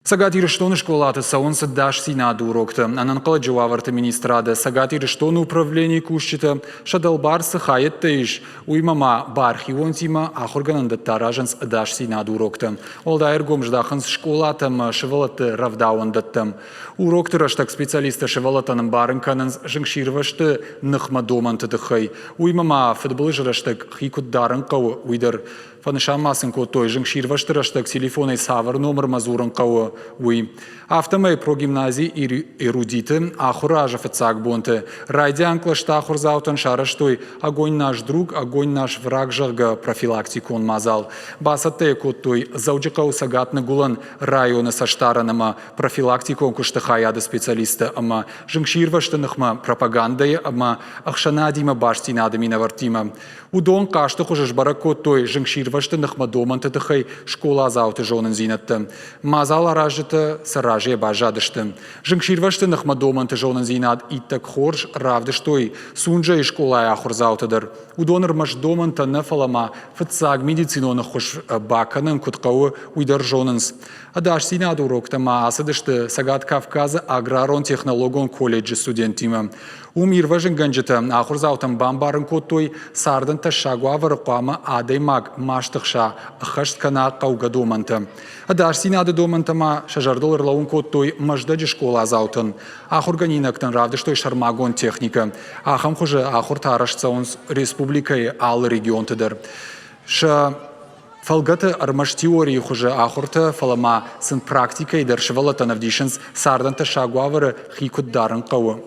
Сагати Рештон школата саунса даш синад урокта. Ананкала джаварта министрада Сагати Рештон управление кушчита шадалбар сахает тейш. Уймама бархивон тима ахоргананда таражанс даш синад урокта. Олдайр гомждаханс школатам шевалата равдауандаттам. Урокта раштак специалиста шевалатаным барынкананс жыңширвашты нахмадоманты дыхай. Уймама футболыж раштак хикут дарынкау уйдар. Фанышамасын котой жыңширвашты раштак телефоной савар номер мазурынкау уй. Автомей про гимназии эрудиты ахуража фацак бонте. Райдян клашта хурзаутан шараштой огонь наш друг, огонь наш враг жарга профилактикон мазал. Басате котой зауджикау сагатны гулан района саштаранама профилактикон куштахаяда специалиста ама жыңширваштынықма пропагандая ама ахшанадима баштинадами навартима. Удон кашты хужаш баракотой жыңширваштынықма доманты дыхай школа зауты жонын зинатты. Мазал аражыты саражия бажадышты. Жыңширваштынықма доманты жонын зинат иттак хорж равдыштой сунжа и школа ахурзаутыдыр. Удоныр маш доманты нафалама фыцаг медициноны хуш баканын куткауы уйдар жонынс. Адаш синад уроктама асадышты Сагат Кавказа аграрон технологон колледжи студентима. Умирважын ганжыты ахурзаутын бамбарын коттой сардын ташагуа варықуама адаймаг маштықша ахашт кана қауға доманты. Адаш синады домантама шажардолыр лаун коттой маждаджи школа азаутын. Ахурганинактын равдыштой шармагон техника. Ахам хуже ахур тарашцаунс республикай ал регионтыдыр. Фалгата армаш теории хуже ахурта фалама сын практикой дершевалата навдишенс сарданта шагуавара хикут даран кау.